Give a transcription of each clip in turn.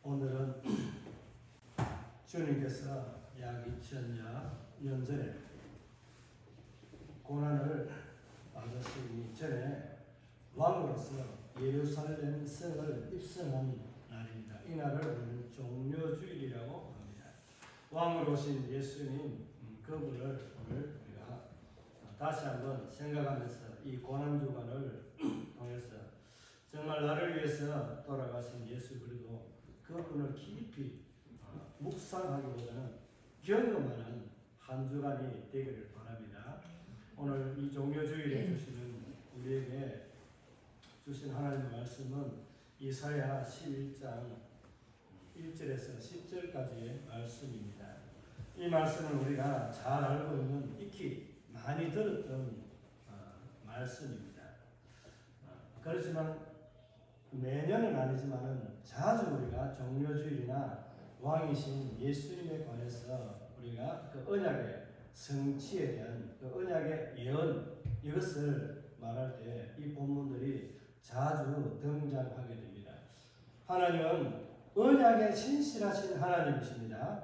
오늘은 주님께서 약 2000여 년 전에 고난을 받으시기 전에 왕으로서 예루살렘 성을 입성한 날입니다. 이 날을 오늘 종려주일이라고 합니다. 왕으로 오신 예수님 그분을 오늘 우리가 다시 한번 생각하면서 이 고난주간을 통해서 정말 나를 위해서 돌아가신 예수 그리스도 그분을 깊이 묵상하기보다는 경험하는 한 주간이 되기를 바랍니다. 오늘 이 종려주일에 주시는 우리에게 주신 하나님의 말씀은 이사야 11장 1절에서 10절까지의 말씀입니다. 이 말씀은 우리가 잘 알고 있는 익히 많이 들었던 말씀입니다. 그렇지만 매년은 아니지만은 자주 우리가 종려주일이나 왕이신 예수님에 관해서 우리가 그 언약의 성취에 대한 그 언약의 예언 이것을 말할 때 이 본문들이 자주 등장하게 됩니다. 하나님은 언약에 신실하신 하나님이십니다.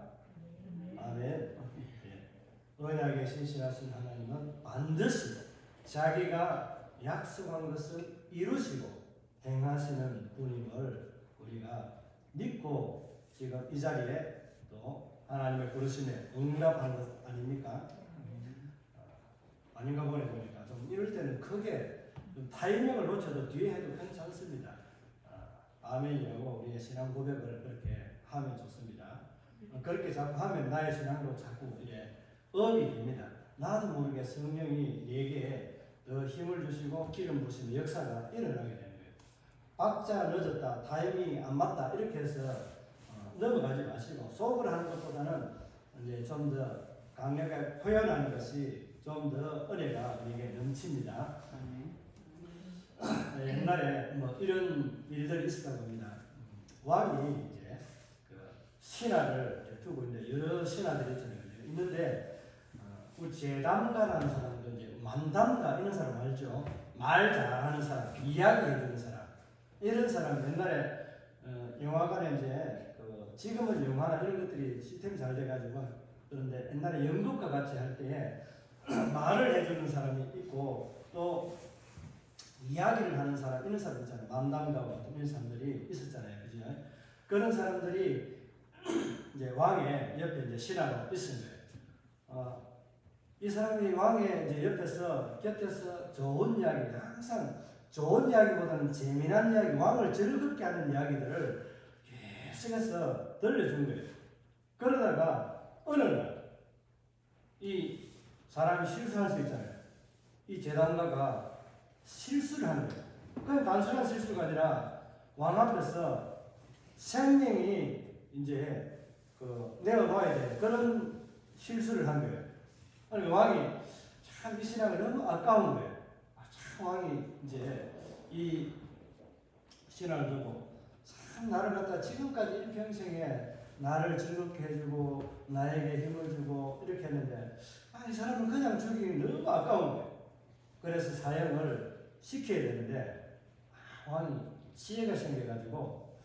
아멘. 언약에 신실하신 하나님은 반드시 자기가 약속한 것을 이루시고 행하시는 분임을 우리가 믿고 지금 이 자리에 또 하나님의 부르심에 응답한 것 아닙니까? 아닌가 보니까 좀 이럴 때는 크게 좀 타이밍을 놓쳐도 뒤에 해도 괜찮습니다. 아멘이라고 우리의 신앙 고백을 그렇게 하면 좋습니다. 그렇게 자꾸 하면 나의 신앙도 자꾸 이래 업이 됩니다. 나도 모르게 성령이 내게 더 힘을 주시고 기름 부으시는 역사가 일어나게 됩니다. 박자 늦었다, 타이밍이 안 맞다 이렇게 해서 넘어가지 마시고 속으로 하는 것보다는 이제 좀 더 강력하게 표현하는 것이 좀 더 은혜가 우리에게 넘칩니다. 옛날에 뭐 이런 일들이 있었다고 합니다. 왕이 이제 그 신하를 두고 있는데 여러 신하들이 있는데 우리 제담가라는 사람도 이제 만담가 이런 사람 알죠? 말 잘하는 사람, 이야기해주는 사람. 이런 사람 옛날에 영화관에 이제 지금은 영화나 이런 것들이 시스템이 잘 돼가지고 그런데 옛날에 연극과 같이 할 때에 말을 해주는 사람이 있고 또 이야기를 하는 사람 이런 사람 있잖아요. 만담가와 이런 사람들이 있었잖아요, 그죠? 그런 사람들이 이제 왕의 옆에 이제 신하로 있은 거예요. 이 사람이 왕의 이제 옆에서 곁에서 좋은 이야기 항상 좋은 이야기보다는 재미난 이야기, 왕을 즐겁게 하는 이야기들을 계속해서 들려준 거예요. 그러다가 어느 날 이 사람이 실수할 수 있잖아요. 이 제단가가 실수를 하는 거예요. 그냥 단순한 실수가 아니라 왕 앞에서 생명이 이제 내어놓아야 돼. 그런 실수를 한 거예요. 아니 왕이 참 이 신앙이 너무 아까운 거예요. 참 왕이 이제 이 신앙을 두고 참 나를 갖다 지금까지 일평생에 나를 즐겁게 해주고 나에게 힘을 주고 이렇게 했는데 이 사람은 그냥 죽이기 너무 아까운 거예요. 그래서 사형을 시켜야 되는데 왕이 지혜가 생겨가지고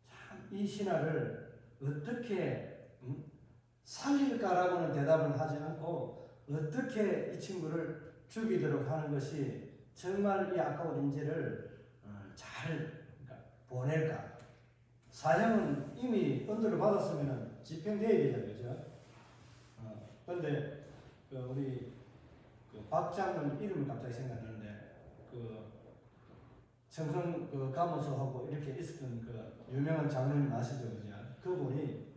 참 이 신하를 어떻게 살릴까라고는 대답을 하지 않고 어떻게 이 친구를 죽이도록 하는 것이 정말 이 아까운 인재를 잘 보낼까. 사형은 이미 언도를 받았으면 집행돼야 되잖아요, 그죠? 그런데 우리 박장군 이름이 갑자기 생각나는데 청성 가모소하고 이렇게 있었던 유명한 장로님 아시죠, 그죠? 그분이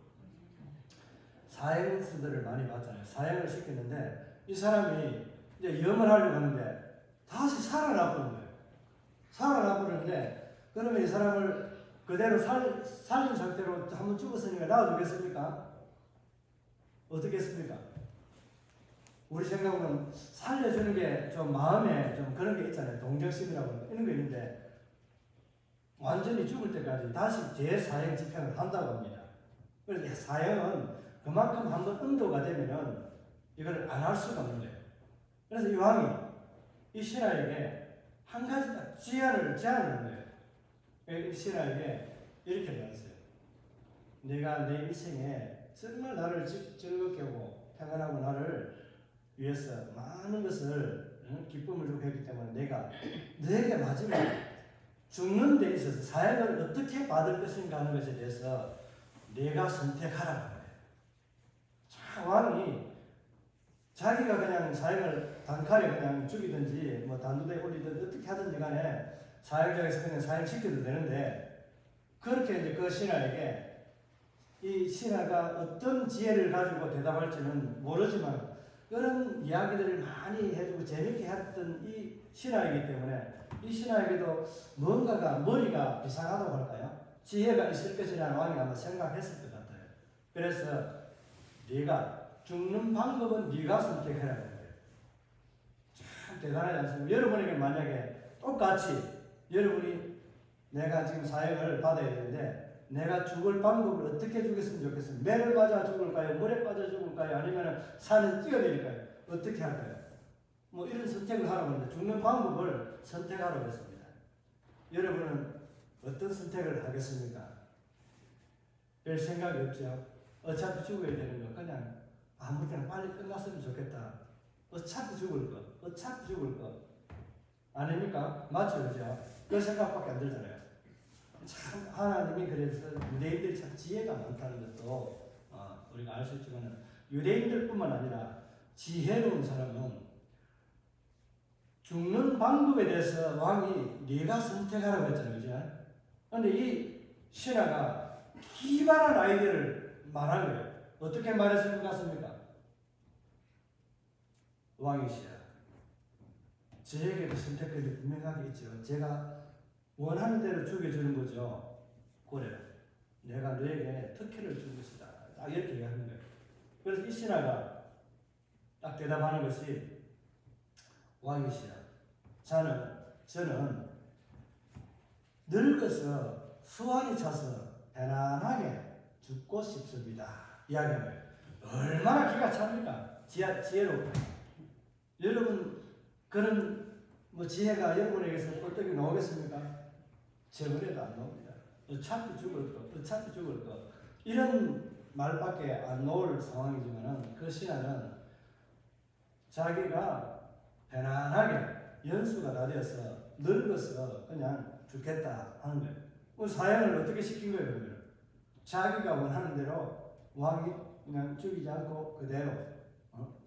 사형수들을 많이 봤잖아요. 사형을 시켰는데 이 사람이 이제 염을 하려고 하는데 다시 살아나 버린 거예요. 살아나 버렸는데 그러면 이 사람을 그대로 살린 상태로 한번 죽었으니까 놔두겠습니까? 어떻게 했습니까? 우리 생각으로는 살려주는 게 좀 마음에 좀 그런 게 있잖아요. 동정심이라고 이런 게 있는데 완전히 죽을 때까지 다시 재사형 집행을 한다고 합니다. 그래서 사형은 그만큼 한번 응도가 되면은 이걸 안 할 수가 없는 거예요. 그래서 이 왕이 이 신하에게 한 가지 제안을 한 거예요. 이 신하에게 이렇게 말했어요. 내가 내 인생에 정말 나를 즐겁게 하고 평안하고 나를 위해서 많은 것을 기쁨을 주고 했기 때문에 내가 너에게 마지막 죽는 데 있어서 사역을 어떻게 받을 것인가 하는 것에 대해서 내가 선택하라는 거예요. 자, 왕이 자기가 그냥 사역을 단칼에 그냥 죽이든지 뭐 단두대에 올리든지 어떻게 하든지 간에 사역장에서 그냥 사역시켜도 되는데, 그렇게 이제 그 신하에게 이 신하가 어떤 지혜를 가지고 대답할지는 모르지만 그런 이야기들을 많이 해주고 재밌게 했던 이 신하이기 때문에 이 신하에게도 뭔가가 머리가 이상하다고 할까요? 지혜가 있을 것이라는 왕이 아마 생각했을 것 같아요. 그래서 네가 죽는 방법은 네가 선택해라는 거예요. 참 대단하지 않습니까? 여러분에게 만약에 똑같이 여러분이 내가 지금 사역을 받아야 되는데 내가 죽을 방법을 어떻게 죽였으면 좋겠습니까? 매를 맞아 죽을까요? 물에 빠져 죽을까요? 아니면 산에 뛰어내릴까요? 어떻게 할까요? 뭐 이런 선택을 하라고 하는데 죽는 방법을 선택하라고 했습니다. 여러분은 어떤 선택을 하겠습니까? 별 생각이 없죠. 어차피 죽어야 되는 거 그냥 아무 때나 빨리 끝났으면 좋겠다. 어차피 죽을 거. 어차피 죽을 거. 아닙니까? 맞죠? 그죠? 그 생각밖에 안 들잖아요. 참 하나님이 그래서 유대인들이 참 지혜가 많다는 것도 우리가 알 수 있지만 유대인들뿐만 아니라 지혜로운 사람은 죽는 방법에 대해서 왕이 네가 선택하라고 했잖아요. 그죠? 그런데 이 신하가 기발한 아이디어를 말한 거예요. 어떻게 말했을 것 같습니까? 왕이시여, 저에게도 선택권이 분명하게 있죠. 제가 원하는 대로 죽여주는 거죠. 그래, 내가 너에게 특혜를 준 것이다. 딱 이렇게 얘기하는 거예요. 그래서 이 신하가 딱 대답하는 것이, 왕이시여, 저는 늙어서 수완이 차서 편안하게 죽고 싶습니다. 이야기하는 거예요. 얼마나 기가 찹니까? 지혜로. 여러분, 그런 지혜가 여러분에게서 꼴떡이 나오겠습니까? 저번에도 안 나옵니다. 어차피 죽을 거. 이런 말밖에 안 나올 상황이지만은 그 신하는 자기가 편안하게 연수가 다 되어서 늙어서 그냥 죽겠다 하는 거예요. 사형을 어떻게 시킨 거예요, 그러면? 자기가 원하는 대로 왕이 그냥 죽이지 않고 그대로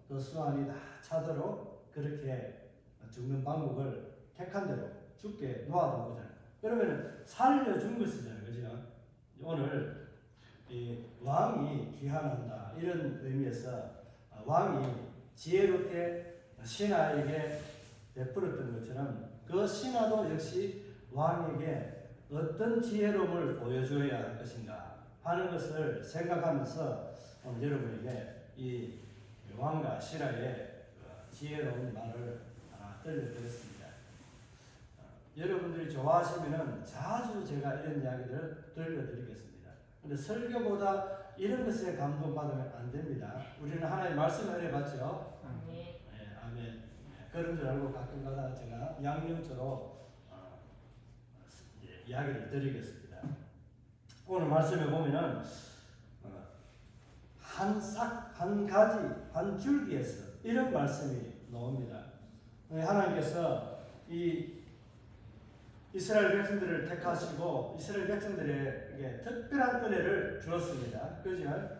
그 수완이 다 차도록 그렇게 죽는 방법을 택한 대로 죽게 놓아둔 거잖아요. 그러면 살려준 것이잖아요. 그죠? 오늘 이 왕이 귀환한다 이런 의미에서 왕이 지혜롭게 신하에게 베풀었던 것처럼 그 신하도 역시 왕에게 어떤 지혜로움을 보여줘야 할 것인가 하는 것을 생각하면서 오늘 여러분에게 이 왕과 신하의 지혜로운 말을 하나 들려드렸습니다. 여러분들이 좋아하시면 자주 제가 이런 이야기를 들려드리겠습니다. 근데 설교보다 이런 것에 감동받으면 안 됩니다. 우리는 하나님의 말씀을 해봤죠. 네, 아멘. 그런 줄 알고 가끔가다 제가 양념처럼 이야기를 드리겠습니다. 오늘 말씀에 보면은 한 가지, 한 줄기에서 이런 말씀이 나옵니다. 하나님께서 이 이스라엘 백성들을 택하시고 이스라엘 백성들에게 특별한 은혜를 주었습니다. 그죠?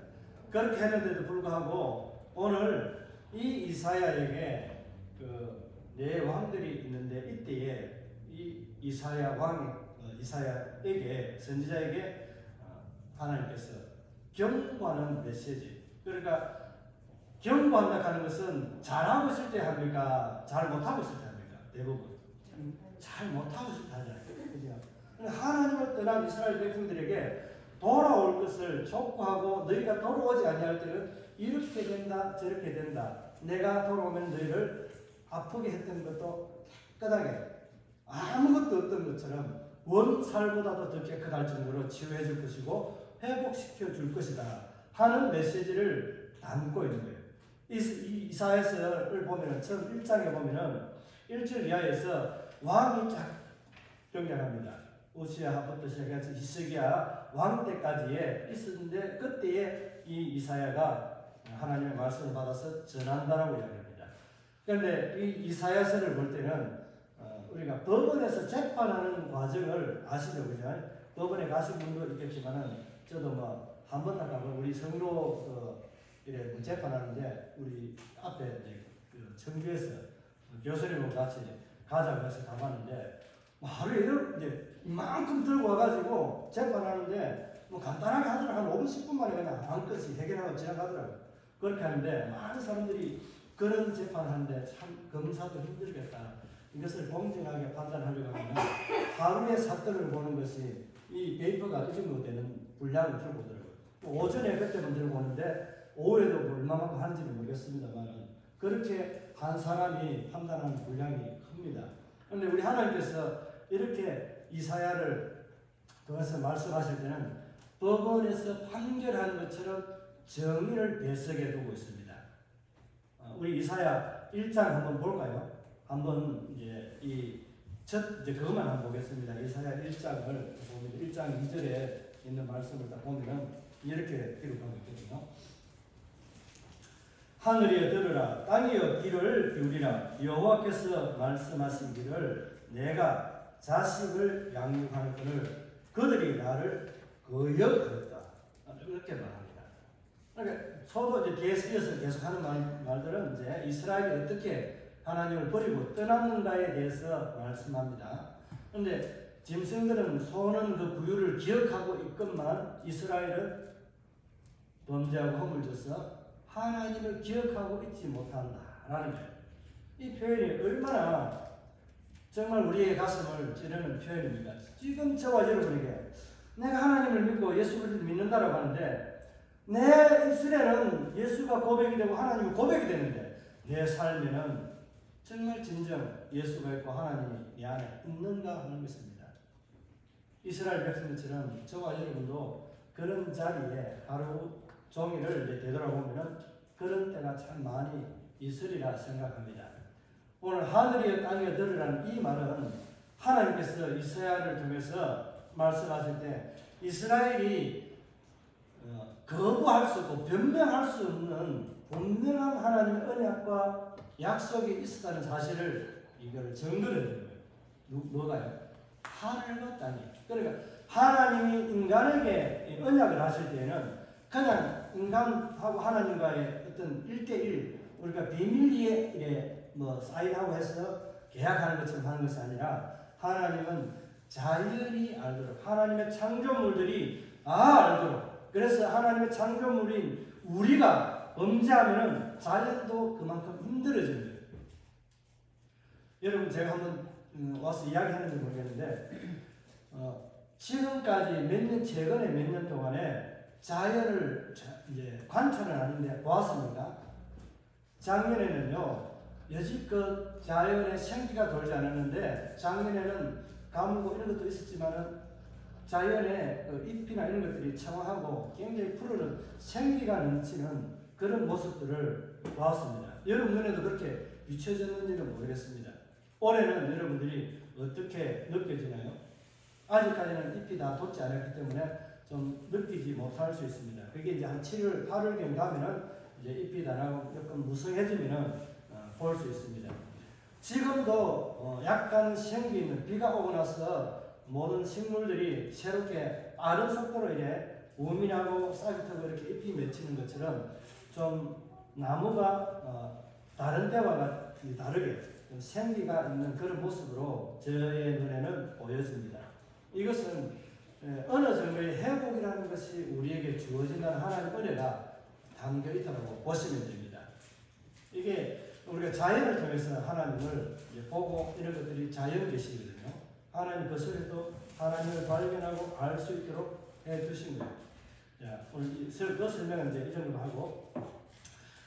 그렇게 했는데도 불구하고 오늘 이 이사야에게 네 왕들이 있는데 이때에 이 이사야 왕이 이사야에게 선지자에게 하나님께서 경고하는 메시지. 그러니까 경고한다 하는 것은 잘하고 있을 때 합니까? 잘 못하고 있을 때 합니까? 대부분 잘 못하고 있을 때 하잖아요. 그죠? 하나님을 떠난 이스라엘 백성들에게 돌아올 것을 촉구하고 너희가 돌아오지 아니할 때는 이렇게 된다 저렇게 된다. 내가 돌아오면 너희를 아프게 했던 것도 깨끗하게 아무것도 없던 것처럼 원살보다도 더 깨끗할 정도로 치유해 줄 것이고 회복시켜 줄 것이다 하는 메시지를 담고 있는 거예요. 이사야서를 보면은 처음 1장에 보면은 1절 이하에서 왕이 쫙 등장합니다. 우시야부터 시작해서 히스기야 왕 때까지에 있었는데 그때에 이 이사야가 하나님의 말씀을 받아서 전한다라고 이야기합니다. 그런데 이 이사야서를 볼 때는 우리가 법원에서 재판하는 과정을 아시죠, 그죠? 법원에 가신 분도 있겠지만은 저도 뭐 한 번 나가면 우리 성로 이래 재판하는데 우리 앞에 이제 그 청주에서 교수님하고 같이 가자고 해서 가봤는데 뭐 하루에 이제 이만큼 들고 와가지고 재판하는데 뭐 간단하게 하더라도 한 5분 10분 만에 그냥 한것이 해결하고 지나가더라고요. 그렇게 하는데 많은 사람들이 그런 재판을 하는데 참 검사도 힘들겠다. 이것을 공정하게 판단하려고 하면 하루의 사건을 보는 것이 이 페이퍼가 이 정도 되는 분량을 들고 오더라고요. 오전에 그때만 들고 오는데 오후에도 얼마만큼 하는지는 모르겠습니다만 그렇게 한 사람이 판단하는 분량이 큽니다. 그런데 우리 하나님께서 이렇게 이사야를 통해서 말씀하실 때는 법원에서 판결하는 것처럼 정의를 배석해 두고 있습니다. 우리 이사야 1장 한번 볼까요? 한번 이제 이제 그것만 한번 보겠습니다. 이사야 1장을 보면 1장 2절에 있는 말씀을 딱 보면은 이렇게 기록하고 있거든요. 하늘이여 들으라, 땅이여 귀를 기울이라. 여호와께서 말씀하신기를 내가 자식을 양육하는 꾼을 그들이 나를 거역하였다. 이렇게 말합니다. 그러니까 서도 이제 뒤에서 이어서 계속하는 말들은 이제 이스라엘이 어떻게 하나님을 버리고 떠났는가에 대해서 말씀합니다. 그런데 짐승들은 소는 그 구유를 기억하고 있건만 이스라엘은 범죄하고 허물 져서 하나님을 기억하고 있지 못한다라는 거예요. 이 표현이 얼마나 정말 우리의 가슴을 찌르는 표현입니까? 지금 저와 여러분에게 내가 하나님을 믿고 예수를 믿는다라고 하는데 내 입술에는 예수가 고백이 되고 하나님이 고백이 되는데 내 삶에는 정말 진정 예수가 있고 하나님이 내 안에 있는가 하는 것입니다. 이스라엘 백성들처럼 저와 여러분도 그런 자리에 하루 종일을 되돌아보면 그런 때가 참 많이 있으리라 생각합니다. 오늘 하늘이여 땅이여 들으라는 이 말은 하나님께서 이사야를 통해서 말씀하실 때 이스라엘이 거부할 수 없고 변명할 수 없는 분명한 하나님의 언약과 약속이 있었다는 사실을 이걸 증거를 해주는 거예요. 뭐가요? 하늘과 땅이. 그러니까 하나님이 인간에게 언약을 하실 때에는 그냥 인간하고 하나님과의 어떤 1대1 우리가 비밀리에 뭐 사인하고 해서 계약하는 것처럼 하는 것이 아니라 하나님은 자연이 알도록 하나님의 창조물들이 알도록 그래서 하나님의 창조물인 우리가 범죄하면은 자연도 그만큼 힘들어지는 거예요. 여러분 제가 한번 와서 이야기하는지 모르겠는데 지금까지 최근에 몇 년 동안에 자연을 이제 관찰은 아닌데 보았습니다. 작년에는요 여지껏 자연에 생기가 돌지 않았는데 작년에는 가물고 이런 것도 있었지만은 자연의 그 잎이나 이런 것들이 청아하고 굉장히 푸르른 생기가 넘치는 그런 모습들을 보았습니다. 여러분 눈에도 그렇게 비춰졌는지는 모르겠습니다. 올해는 여러분들이 어떻게 느껴지나요? 아직까지는 잎이 다 돋지 않았기 때문에 좀 느끼지 못할 수 있습니다. 그게 이제 한 7월, 8월경 가면은 이제 잎이 다 나고 조금 무성해지면은 볼 수 있습니다. 지금도 약간 생기 있는 비가 오고 나서 모든 식물들이 새롭게 빠른 속도로 이래 우민하고 싹이 트고 이렇게 잎이 맺히는 것처럼 좀 나무가 다른 때와 다르게 좀 생기가 있는 그런 모습으로 저의 눈에는 보여집니다. 이것은 어느 정도의 회복이라는 것이 우리에게 주어진다는 하나님의 은혜가 담겨 있다고 보시면 됩니다. 이게 우리가 자연을 통해서 하나님을 보고 이런 것들이 자연 계시거든요. 하나님 그 속에도 하나님을 발견하고 알 수 있도록 해주신 거예요. 자, 오늘 그 설명은 이제 이 정도로 하고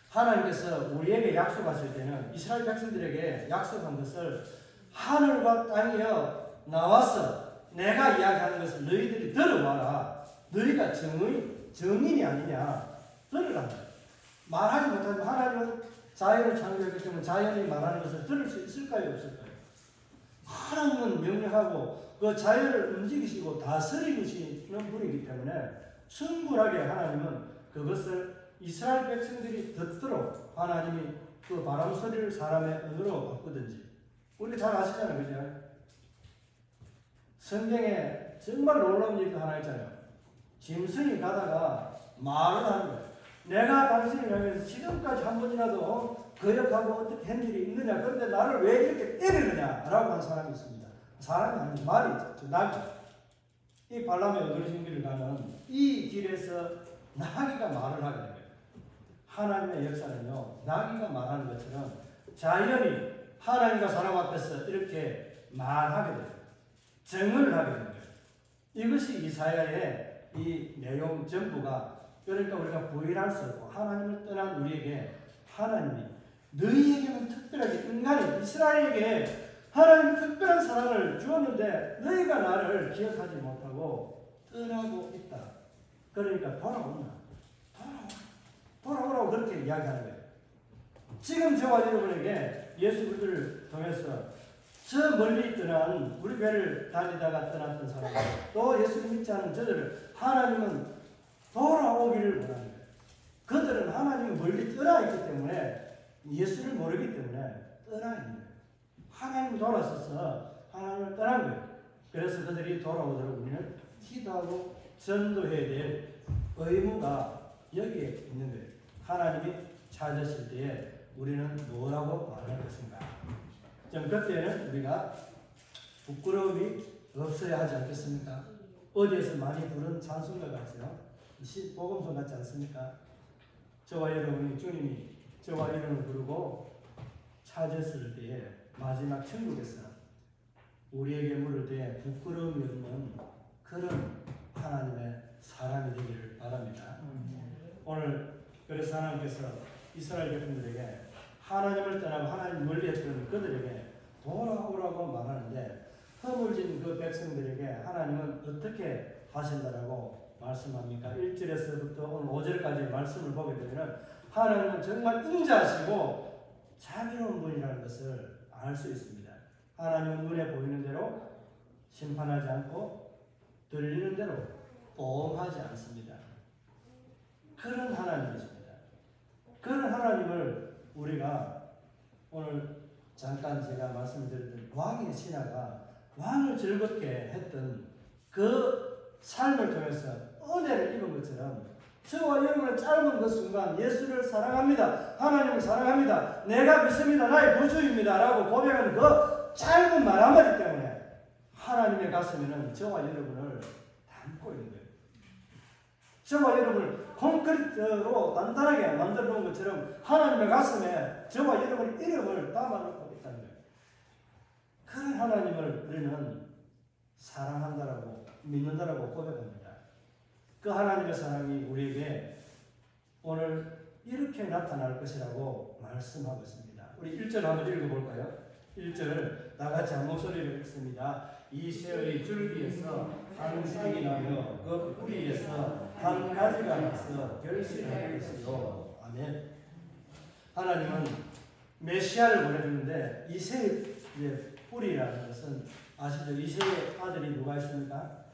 하나님께서 우리에게 약속하실 때는 이스라엘 백성들에게 약속한 것을 하늘과 땅이여 나와서 내가 이야기하는 것을 너희들이 들어와라. 너희가 정인이 아니냐. 들으라. 말하지 못하면 하나님은 자연을 창조했기 때문에 자연이 말하는 것을 들을 수 있을까요? 없을까요? 하나님은 명령하고 그 자연을 움직이시고 다스리시는 분이기 때문에 충분하게 하나님은 그것을 이스라엘 백성들이 듣도록 하나님이 그 바람 소리를 사람의 언어로 바꾸든지 우리 잘 아시잖아요. 그죠? 성경에 정말 놀라운 일도 하나 있잖아요. 짐승이 가다가 말을 하는 거예요. 내가 당신을 향해서 지금까지 한 번이라도 거역하고 어떻게 한 일이 있느냐. 그런데 나를 왜 이렇게 때리느냐 라고 한 사람이 있습니다. 사람이 아니고 말이 낙이. 이 발람의 어두러진 길을 가는 이 길에서 나귀가 말을 하게 돼요. 하나님의 역사는요, 나귀가 말하는 것처럼 자연이 하나님과 사람 앞에서 이렇게 말하게 돼요. 증언을 하게 됩니다. 이것이 이사야의 이 내용 전부가, 그러니까 우리가 부인할 수 없고 하나님을 떠난 우리에게 하나님이 너희에게는 특별하게 인간이 이스라엘에게 하나님 특별한 사랑을 주었는데 너희가 나를 기억하지 못하고 떠나고 있다. 그러니까 돌아오라. 돌아오라고 그렇게 이야기하는 거예요. 지금 저와 여러분에게 예수 그리스도를 통해서 저 멀리 떠난 우리 교회를 다니다가 떠났던 사람들 또 예수를 믿지 않은 저들을 하나님은 돌아오기를 원하는 거예요. 그들은 하나님이 멀리 떠나 있기 때문에 예수를 모르기 때문에 떠나 있는 거예요. 하나님 돌아서서 하나님을 떠난 거예요. 그래서 그들이 돌아오도록 우리는 기도하고 전도해야 될 의무가 여기에 있는 거예요. 하나님이 찾으실 때에 우리는 뭐라고 말할 것인가? 좀 그때는 우리가 부끄러움이 없어야 하지 않겠습니까? 어디에서 많이 부른 찬송가 같아요. 복음송 같지 않습니까? 저와 여러분이 주님이 저와 여러분을 부르고 찾았을 때에 마지막 천국에서 우리에게 물을 때 부끄러움이 없는 그런 하나님의 사람이 되기를 바랍니다. 오늘 그래서 하나님께서 이스라엘 백성들에게 하나님을 떠나고 하나님 멀리했던 그들에게 돌아오라고 말하는데 허물진 그 백성들에게 하나님은 어떻게 하신다라고 말씀합니까? 1절에서부터 오늘 5절까지 말씀을 보게 되면 하나님은 정말 인자하시고 자비로운 분이라는 것을 알 수 있습니다. 하나님은 눈에 보이는 대로 심판하지 않고 들리는 대로 보응하지 않습니다. 그런 하나님이십니다. 그런 하나님을 우리가 오늘 잠깐 제가 말씀드렸던 왕의 신하가 왕을 즐겁게 했던 그 삶을 통해서 은혜를 입은 것처럼 저와 여러분의 짧은 그 순간 예수를 사랑합니다. 하나님을 사랑합니다. 내가 믿습니다. 나의 구주입니다. 라고 고백하는 그 짧은 말 한마디 때문에 하나님의 가슴에는 저와 여러분을 담고 있는 거예요. 저와 여러분을 콘크리트로 단단하게 만들어 놓은 것처럼 하나님의 가슴에 저와 여러분의 이름을 담아놓고 있다는 거예요. 그런 하나님을 우리는 사랑한다라고 믿는다라고 고백합니다. 그 하나님의 사랑이 우리에게 오늘 이렇게 나타날 것이라고 말씀하고 있습니다. 우리 1절 한번 읽어볼까요? 1절 나같이 한 목소리로 읽습니다. 이 새의 줄기에서 한 싹이 나며 그 뿌리에서 한 가지가 나서 결실할 것이요. 아멘. 하나님은 메시아를 보내주는데 이새의 뿌리라는 것은 아시죠? 이새의 아들이 누가 있습니까?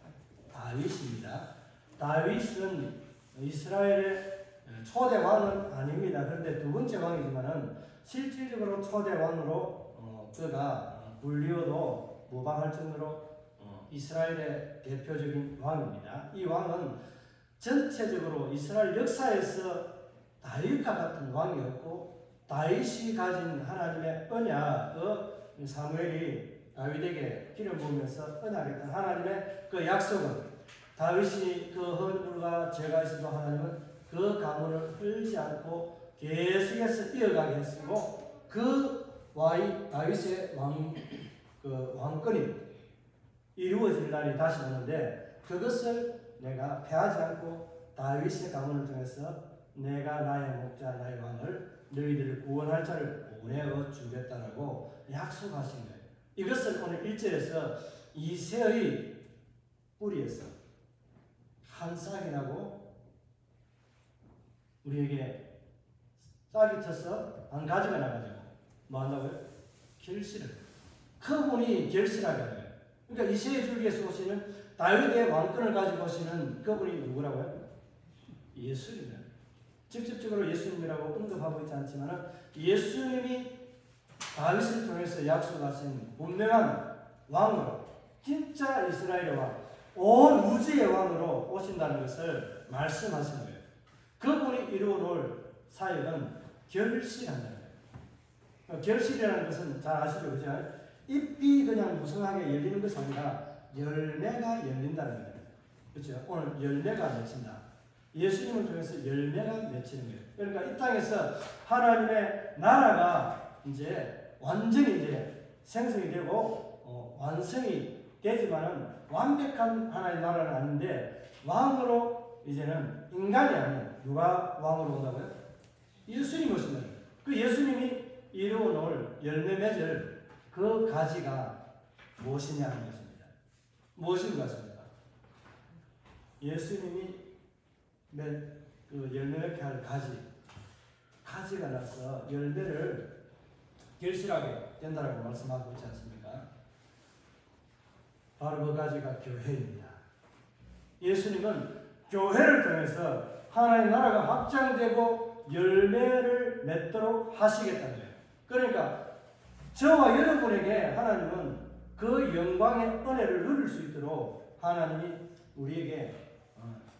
다윗입니다. 다윗은 이스라엘의 초대 왕은 아닙니다. 그런데 두 번째 왕이지만은 실질적으로 초대 왕으로 그가 불리어도 무방할 정도로 이스라엘의 대표적인 왕입니다. 이 왕은 전체적으로 이스라엘 역사에서 다윗과 같은 왕이었고 다윗이 가진 하나님의 언약, 사무엘이 다윗에게 기름 부으면서 언약했던 하나님의 그 약속은 다윗이 그 허물과 죄가 있어도 하나님은 그 가문을 흘리지 않고 계속해서 이어가게 했고 그 다윗의 왕권이 이루어질 날이 다시 오는데 그것을 내가 패하지 않고 다윗의 가문을 통해서 내가 나의 목자 나의 왕을 너희들을 구원할 자를 보내어 주겠다라고 약속하신 거예요. 이것을 오늘 1절에서 이새의 뿌리에서 한 싹이 나고 우리에게 싹이 쳐서 한 가지가 나가지고 뭐 한다고요? 결실을. 그분이 결실하게 하는 거예요. 그러니까 이세의 줄기에서 오시는 다윗의 왕권을 가지고 오시는 그분이 누구라고요? 예수님이에요. 직접적으로 예수님이라고 언급하고 있지 않지만 예수님이 다윗을 통해서 약속하신 분명한 왕으로, 진짜 이스라엘의 왕, 온 우주의 왕으로 오신다는 것을 말씀하시는 거예요. 그분이 이루어 놓을 사역은 결실한다는 거예요. 결실이라는 것은 잘 아시죠? 그죠? 잎이 그냥 무성하게 열리는 것이 아니라 열매가 열린다는 거예요. 그렇죠? 오늘 열매가 맺힌다. 예수님을 통해서 열매가 맺히는 거예요. 그러니까 이 땅에서 하나님의 나라가 이제 완전히 이제 생성이 되고 완성이 되지만은 완벽한 하나님의 나라는 아닌데 왕으로 이제는 인간이 아닌 누가 왕으로 온다고요? 예수님이 오신다. 그 예수님이 이루어 놓을 열매 맺을 그 가지가 무엇이냐 하는 것입니다. 무엇인 것입니까? 예수님이 그 열매 맺게 할 가지가 나서 열매를 결실하게 된다라고 말씀하고 있지 않습니까? 바로 그 가지가 교회입니다. 예수님은 교회를 통해서 하나님의 나라가 확장되고 열매를 맺도록 하시겠다는 거예요. 그러니까 저와 여러분에게 하나님은 그 영광의 은혜를 누릴 수 있도록 하나님이 우리에게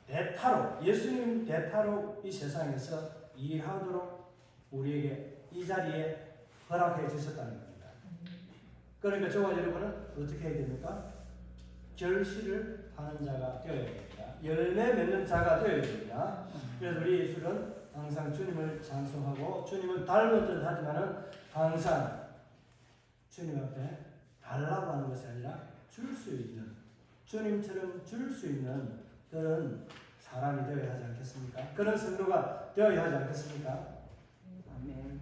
대타로, 예수님 대타로 이 세상에서 일하도록 우리에게 이 자리에 허락해 주셨다는 겁니다. 그러니까 저와 여러분은 어떻게 해야 됩니까? 결실을 하는 자가 되어야 됩니다. 열매 맺는 자가 되어야 됩니다. 그래서 우리 예술은 항상 주님을 찬송하고 주님을 닮은 듯 하지만은 항상 주님 앞에 달라고 하는 것이 아니라 줄 수 있는, 주님처럼 줄 수 있는 그런 사람이 되어야 하지 않겠습니까? 그런 성도가 되어야 하지 않겠습니까? 아멘.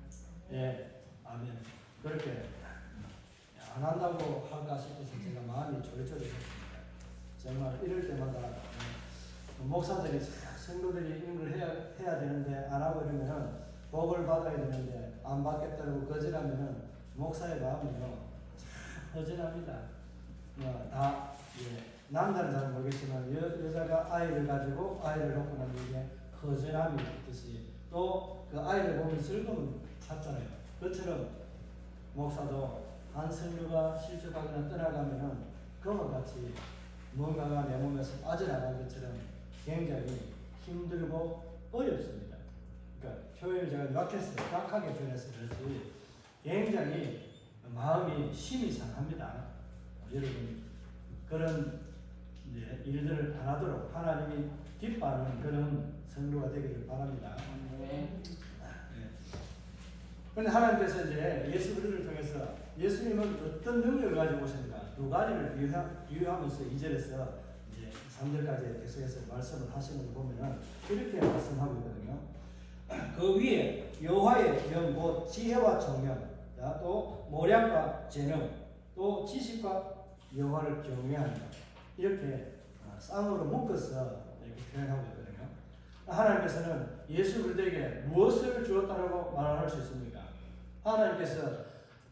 예, 아멘. 그렇게 안 한다고 할까 싶어서 제가 마음이 조리조리했습니다. 정말 이럴 때마다 목사들이 성도들이 이런 걸 해야 되는데 안 하고 이러면은 복을 받아야 되는데 안 받겠다고 거절하면은 목사의 마음이요 참 허전합니다. 다 남자는 잘 모르겠지만 여자가 아이를 가지고 아이를 놓고 나면 이게 허전함이 있듯이 또 그 아이를 보면 즐거움을 찾잖아요. 그처럼 목사도 한 성도가 실족하거나 떠나가면은 그와 같이 뭔가가 내 몸에서 빠져나간 것처럼 굉장히 힘들고 어렵습니다. 그러니까 표현을 제가 약하게 표현해서 그렇지 굉장히 마음이 심히 상합니다. 여러분 그런 일들을 안 하도록 하나님이 기뻐하는 그런 성도가 되기를 바랍니다. 그런데 하나님께서 이제 예수 그리스도를 통해서 예수님은 어떤 능력을 가지고 오셨는가 두 가지를 비유하면서 2절에서 이제 3절까지 계속해서 말씀을 하시는 거 보면은 이렇게 말씀하고 있거든요. 그 위에 여호와의 명, 곧 지혜와 총명, 또 모략과 재능, 또 지식과 여호와를 경외하는 이렇게 쌍으로 묶어서 이렇게 표현하고 있거든요. 하나님께서는 예수 그리스도에게 무엇을 주었다고 말할 수 있습니까? 하나님께서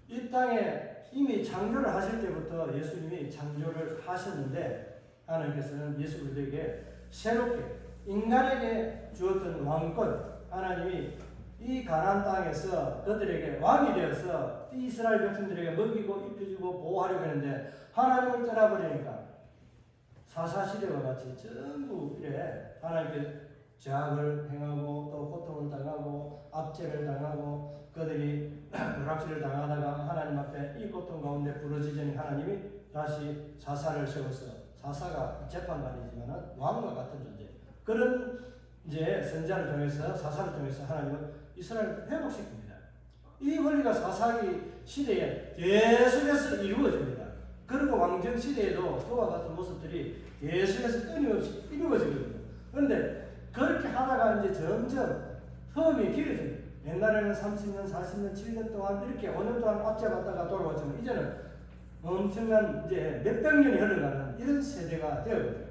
이 땅에 이미 창조를 하실 때부터 예수님이 창조를 하셨는데 하나님께서는 예수 그리스도에게 새롭게 인간에게 주었던 왕권, 하나님이 이 가나안 땅에서 그들에게 왕이 되어서 이스라엘 백성들에게 먹이고 입혀주고 보호하려고 했는데 하나님을 떠나버리니까 사사시대와 같이 전부 이래 하나님께 제약을 행하고 또 고통을 당하고 압제를 당하고 그들이 불확실을 당하다가 하나님 앞에 이 고통 가운데 부러지자니 하나님이 다시 사사를 세워서 사사가 재판관이지만 왕과 같은 존재 그런 이제 선자를 통해서 사사를 통해서 하나님은 이스라엘을 회복시킵니다. 이 원리가 사사기 시대에 계속해서 이루어집니다. 그리고 왕정 시대에도 그와 같은 모습들이 계속해서 끊임없이 이루어지거든요. 그런데 그렇게 하다가 이제 점점 텀이 길어집니다. 옛날에는 30년, 40년, 7년 동안 이렇게 5년 동안 앞잡았다가 돌아왔지만 이제는 엄청난 이제 몇백 년이 흘러가는 이런 세대가 되어버려요.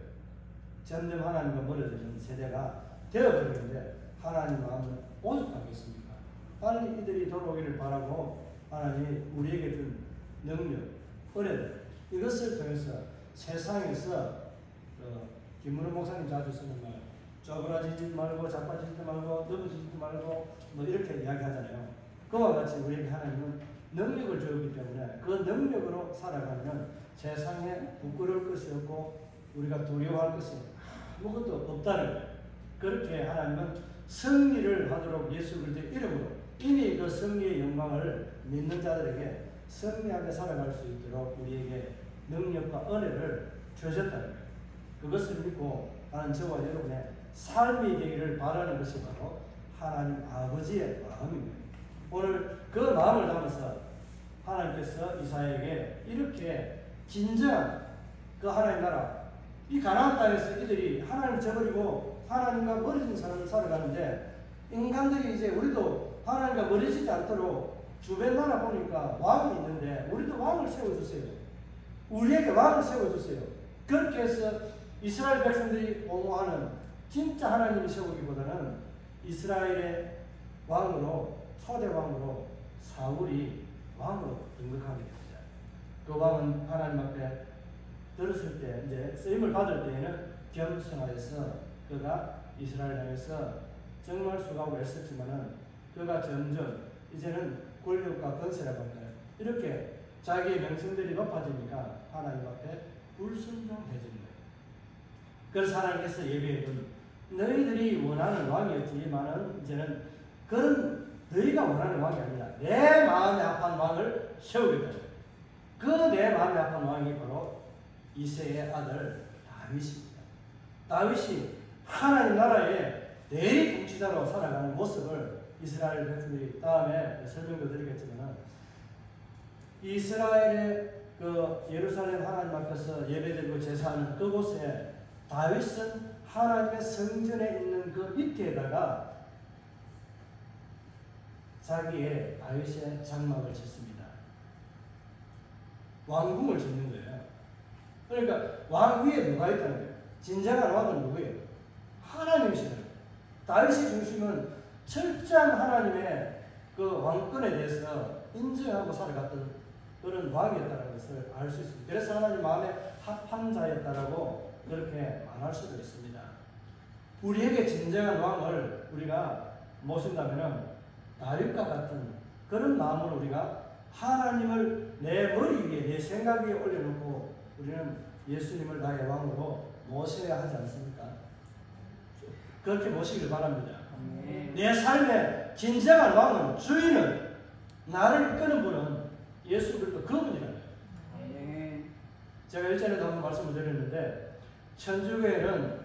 점점 하나님과 멀어지는 세대가 되어버리는데 하나님 마음은 오죽하겠습니까? 빨리 이들이 돌아오기를 바라고 하나님이 우리에게 준 능력, 은혜들 이것을 통해서 세상에서 김문호 목사님 자주 쓰는 말 쪼그라지지 말고 자빠지지 말고 넘어지지 말고 뭐 이렇게 이야기하잖아요. 그와 같이 우리에게 하나님은 능력을 주었기 때문에 그 능력으로 살아가면 세상에 부끄러울 것이 없고 우리가 두려워할 것이 아무것도 없다는 거예요. 그렇게 하나님은 승리를 하도록 예수 그리스도의 이름으로 이미 그 승리의 영광을 믿는 자들에게 승리하게 살아갈 수 있도록 우리에게 능력과 은혜를 주셨다는 거예요. 그것을 믿고 나는 저와 여러분의 삶이 되기를 바라는 것이 바로 하나님 아버지의 마음입니다. 오늘 그 마음을 담아서 하나님께서 이사야에게 이렇게 진정한 그 하나님 나라 이 가나안 땅에서 이들이 하나님을 저버리고 하나님과 멀어진 삶을 살아가는데 인간들이 이제 우리도 하나님과 멀어지지 않도록 주변 나라 보니까 왕이 있는데 우리도 왕을 세워주세요. 우리에게 왕을 세워주세요. 그렇게 해서 이스라엘 백성들이 옹호하는 진짜 하나님이 세우기보다는 이스라엘의 왕으로 초대 왕으로 사울이 왕으로 등극하게 됩니다. 그 왕은 하나님 앞에 들었을 때 이제 쓰임을 받을 때에는 겸손하여서 그가 이스라엘 땅에서 정말 수고하고 애썼지만은 그가 점점 이제는 권력과 건세라고 할까요? 이렇게 자기의 명성들이 높아지니까 하나님 앞에 불순종해지는 거예요. 그래서 하나님께서 예비해둔 너희들이 원하는 왕이었지만은 이제는 그런 너희가 원하는 왕이 아니라 내 마음에 합한 왕을 세우겠다. 그 내 마음에 합한 왕이 바로 이새의 아들 다윗입니다. 다윗이 하나님 나라의 대리 통치자로 살아가는 모습을 이스라엘 백성들이 다음에 설명도 드리겠지만 이스라엘의 그 예루살렘 하나님 앞에서 예배드리고 제사하는 그곳에 다윗은 하나님의 성전에 있는 그 밑에다가 자기의 다윗의 장막을 짓습니다. 왕궁을 짓는 거예요. 그러니까 왕 위에 누가 있다는 거예요? 진정한 왕은 누구예요? 하나님이시잖아요. 다윗의 중심은 철저한 하나님의 그 왕권에 대해서 인정하고 살아갔던 그런 왕이었다는 것을 알 수 있습니다. 그래서 하나님 마음에 합한 자였다라고 그렇게 말할 수도 있습니다. 우리에게 진정한 왕을 우리가 모신다면 다윗과 같은 그런 마음으로 우리가 하나님을 내 머리 위에 내 생각 위에 올려놓고 우리는 예수님을 나의 왕으로 모셔야 하지 않습니까? 그렇게 모시길 바랍니다. 내 삶의 진정한 왕은 주인은 나를 이끄는 분은 예수 그리스도 그분이라는 거예요. 제가 일전에도 한번 말씀을 드렸는데 천주교에는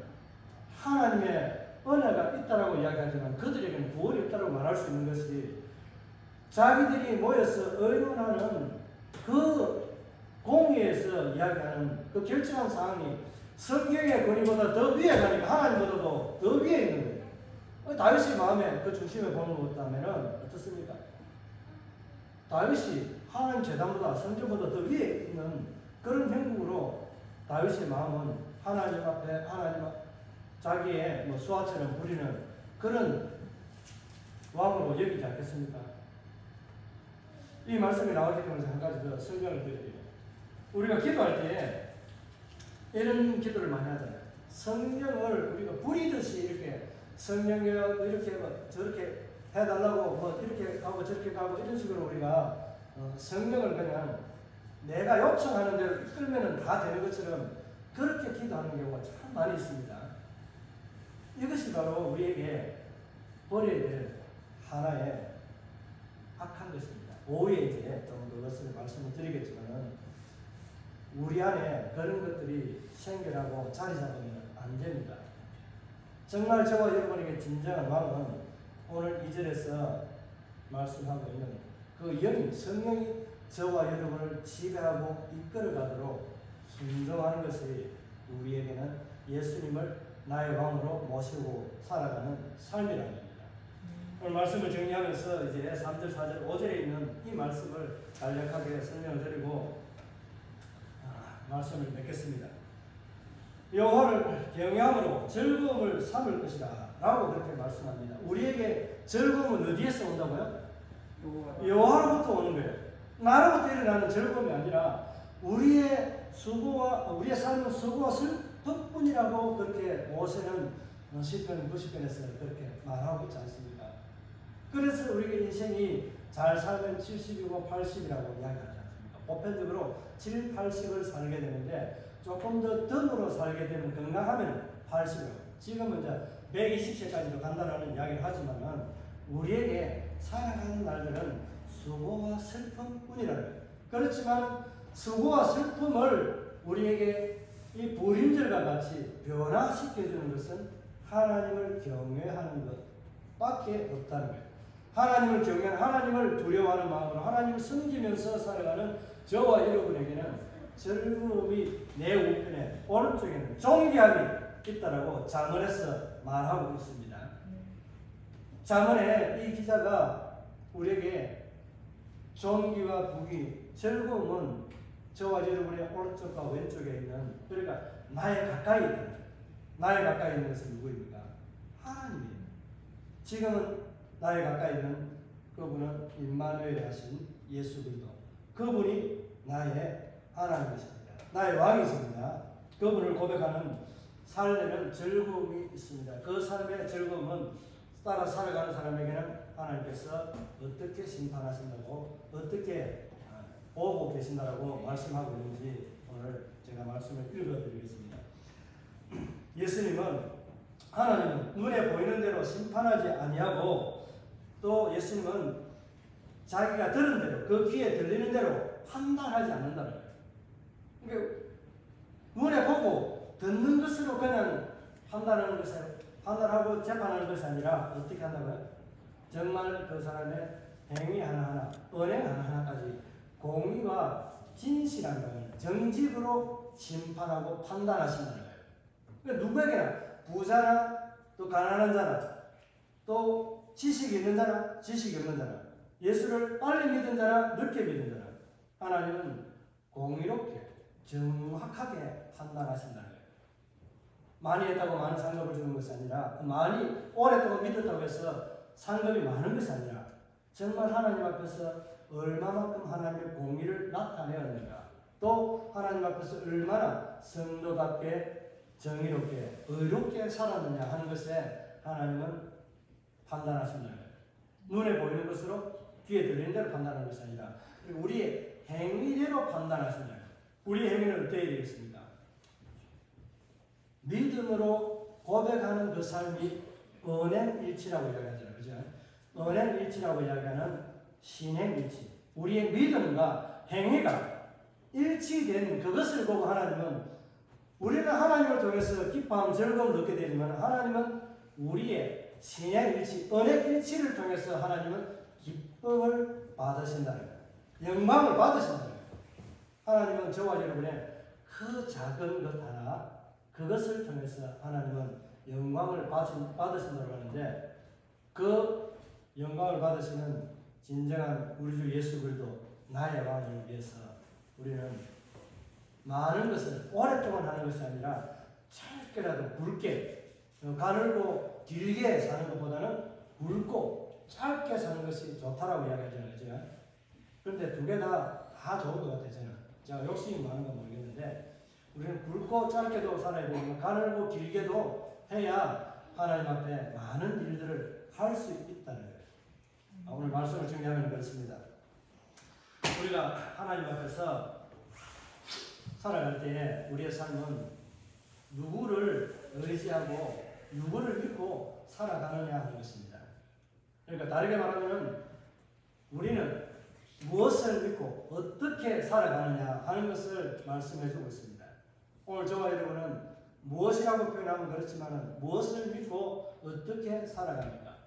하나님의 은혜가 있다라고 이야기하지만 그들에게는 구원이 없다라고 말할 수 있는 것이 자기들이 모여서 의논하는 그 공의에서 이야기하는 그 결정한 사항이 성경의 권위보다 더 위에 가니까 하나님보다도 더 위에 있는 거예요. 다윗의 마음에 그 중심에 보는 것다면 어떻습니까? 다윗이 하나님 제단보다 성전보다 더 위에 있는 그런 형국으로 다윗의 마음은 하나님 앞에 하나님 자기의 뭐 수하처럼 부리는 그런 왕으로 여기지 않겠습니까? 이 말씀이 나왔기 때문에 한 가지 더 설명을 드려요. 우리가 기도할 때 이런 기도를 많이 하잖아요. 성령을 우리가 부리듯이 이렇게 성령을 이렇게 뭐 저렇게 해달라고 뭐 이렇게 가고 저렇게 가고 이런 식으로 우리가 성령을 그냥 내가 요청하는 대로 이끌면은 다 되는 것처럼 그렇게 기도하는 경우가 참 많이 있습니다. 이것이 바로 우리에게 버려야 될 하나의 악한 것입니다. 오후에 이제 좀 그것을 말씀을 드리겠지만 우리 안에 그런 것들이 생겨나고 자리 잡으면 안 됩니다. 정말 저와 여러분에게 진정한 왕은 오늘 2절에서 말씀하고 있는 그 영이 성령이 저와 여러분을 지배하고 이끌어가도록 순종하는 것이 우리에게는 예수님을 나의 왕으로 모시고 살아가는 삶이라는 겁니다. 오늘 말씀을 정리하면서 이제 3절, 4절, 5절에 있는 이 말씀을 간략하게 설명을 드리고 말씀을 맺겠습니다. 여호와를 경외함으로 즐거움을 삼을 것이다 라고 그렇게 말씀합니다. 우리에게 즐거움은 어디에서 온다고요? 여호와로부터 오는 거예요. 나로부터 일어나는 즐거움이 아니라 우리의 삶은 수고와 슬픔뿐이라고 그렇게 모세는 시편 90편에서 그렇게 말하고 있지 않습니까? 그래서 우리가 인생이 잘 살면 70이고 80이라고 이야기하지 않습니까? 보편적으로 7, 80을 살게 되는데 조금 더 덤으로 살게 되면 건강하면 80이고 지금은 이제 120세까지도 간다는 이야기를 하지만은 우리에게 살아가는 날들은 수고와 슬픔뿐이라는 거예요. 그렇지만 수고와 슬픔을 우리에게 이 보림절과 같이 변화시켜주는 것은 하나님을 경외하는 것밖에 없다는 거예요. 하나님을 경외하는, 하나님을 두려워하는 마음으로 하나님을 섬기면서 살아가는 저와 여러분에게는 즐거움이 내 우편에 오른쪽에는 존귀함이 있다라고 잠언에서 말하고 있습니다. 잠언에 이 기자가 우리에게 존귀와 부귀, 즐거움은 저와 여러분의 오른쪽과 왼쪽에 있는, 그러니까 나의 가까이 있는, 나의 가까이 있는 것은 누구입니까? 하나님이에요. 지금은 나의 가까이 있는 그분은 임마누엘 하신 예수 그리스도, 그분이 나의 하나님이십니다. 나의 왕이십니다. 그분을 고백하는 삶에는 즐거움이 있습니다. 그 삶의 즐거움은 따라 살아가는 사람에게는 하나님께서 어떻게 심판하신다고, 어떻게 보고 계신다라고 말씀하고 있는지 오늘 제가 말씀을 읽어드리겠습니다. 예수님은, 하나님은 눈에 보이는 대로 심판하지 아니하고, 또 예수님은 자기가 들은 대로, 그 귀에 들리는 대로 판단하지 않는다는 거예요. 그러니까 눈에 보고 듣는 것으로 그냥 판단하는 것을, 판단하고 재판하는 것이 아니라 어떻게 한다고요? 정말 그 사람의 행위 하나하나, 언행 하나하나까지 공의와 진실한 것을 정직으로 심판하고 판단하신다는 거예요. 그러니까 누구에게나, 부자나 또 가난한 자나 또 지식이 있는 자나 지식이 없는 자나, 예수를 빨리 믿은 자나 늦게 믿은 자나, 하나님은 공의롭게 정확하게 판단하신다는 거예요. 많이 했다고 많은 상급을 주는 것이 아니라, 많이 오랫동안 믿었다고 해서 상급이 많은 것이 아니라, 정말 하나님 앞에서 얼마만큼 하나님의 공의를 나타내었는가, 또 하나님 앞에서 얼마나 성도답게 정의롭게 의롭게 살았느냐 하는 것에 하나님은 판단하신다는 거예요. 눈에 보이는 것으로, 귀에 들리는 대로 판단하는 것이 아니라 우리의 행위대로 판단하신다는 거예요. 우리의 행위는 어떻게 되겠습니까? 믿음으로 고백하는 그 삶이 언행일치라고 이야기하잖아요. 그죠? 언행일치라고 이야기하는 신행일치. 우리의 믿음과 행위가 일치된 그것을 보고 하나님은, 우리는 하나님을 통해서 기뻐함, 즐거움을 얻게 되지만 하나님은 우리의 신행일치, 언행일치를 통해서 하나님은 기쁨을 받으신다는 거예요. 영광을 받으신다는 거예요. 하나님은 저와 여러분의 그 작은 것 하나, 그것을 통해서 하나님은 영광을 받으신다고 하는데, 그 영광을 받으시는 진정한 우리 주 예수 그리스도 나의 왕을 위해서 우리는 많은 것을 오랫동안 하는 것이 아니라 짧게라도 굵게, 가늘고 길게 사는 것보다는 굵고 짧게 사는 것이 좋다라고 이야기하잖아요. 그죠? 그런데 두 개 다 좋은 것 같아요. 저는. 제가 욕심이 많은 건 모르겠는데, 우리는 굵고 짧게도 살아야 되고 가늘고 길게도 해야 하나님 앞에 많은 일들을 할 수 있다는 거예요. 오늘 말씀을 정리하면 그렇습니다. 우리가 하나님 앞에서 살아갈 때에 우리의 삶은 누구를 의지하고 누구를 믿고 살아가느냐 하는 것입니다. 그러니까 다르게 말하면 우리는 무엇을 믿고 어떻게 살아가느냐 하는 것을 말씀해 주고 있습니다. 오늘 저와 여러분은 무엇이라고 표현하면 그렇지만 무엇을 믿고 어떻게 살아갑니까?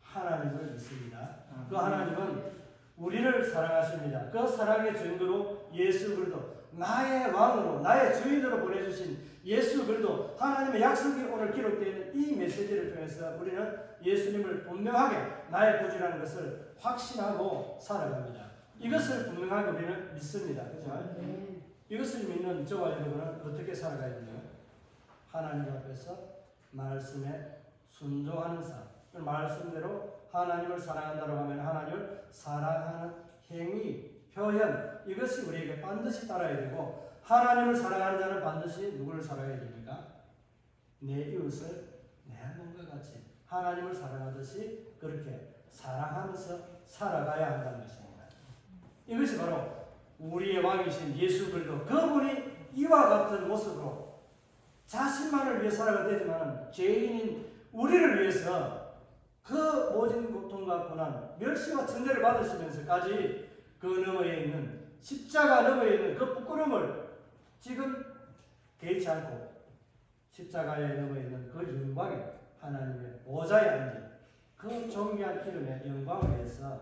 하나님을 믿습니다. 그 하나님은 우리를 사랑하십니다. 그 사랑의 증거로 예수 그리스도, 나의 왕으로, 나의 주인으로 보내주신 예수 그리스도, 하나님의 약속이 오늘 기록되어 있는 이 메시지를 통해서 우리는 예수님을 분명하게 나의 구주라는 것을 확신하고 살아갑니다. 이것을 분명하게 우리는 믿습니다. 그죠? 이것을 믿는 저와 여러분은 어떻게 살아가야 되나요? 하나님 앞에서 말씀에 순종하는 삶. 말씀대로 하나님을 사랑한다고 하면 하나님을 사랑하는 행위, 표현, 이것이 우리에게 반드시 따라야 되고, 하나님을 사랑하는 자는 반드시 누구를 사랑해야 됩니까? 내 이웃을 내 몸과 같이 하나님을 사랑하듯이 그렇게 사랑하면서 살아가야 한다는 것입니다. 이것이 바로 우리의 왕이신 예수 그리스도, 그분이 이와 같은 모습으로 자신만을 위해 살아가 되지만 죄인인 우리를 위해서 그 모진 고통과 고난, 멸시와 천대를 받으시면서까지 그 너머에 있는 십자가 너머에 있는 그 부끄러움을 지금 개의치 않고 십자가에 넘어 있는 그 영광에 하나님의 보좌에 앉은 그 존귀한 이름의 영광을 위해서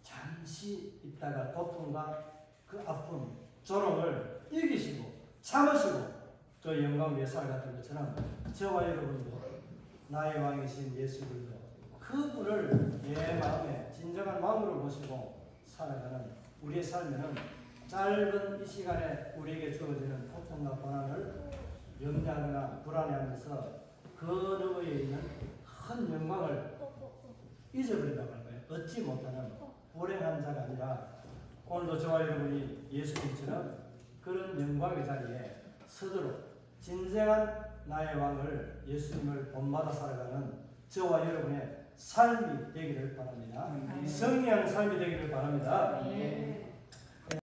잠시 있다가 고통과 그 아픔, 조롱을 이기시고 참으시고 그 영광 위에 살아갔던 것처럼 저와 여러분도 나의 왕이신 예수 그리스도 그분을 내 마음에 진정한 마음으로 모시고 살아가는 우리의 삶에는 짧은 이 시간에 우리에게 주어지는 고통과 고난을 염려하거나 불안해하면서 그 너머에 있는 큰 영광을 잊어버린다고 할까요? 얻지 못하는 불행한 자가 아니라 오늘도 저와 여러분이 예수님처럼 그런 영광의 자리에 서도록 진정한 나의 왕을 예수님을 본받아 살아가는 저와 여러분의 삶이 되기를 바랍니다. 승리하는 삶이 되기를 바랍니다.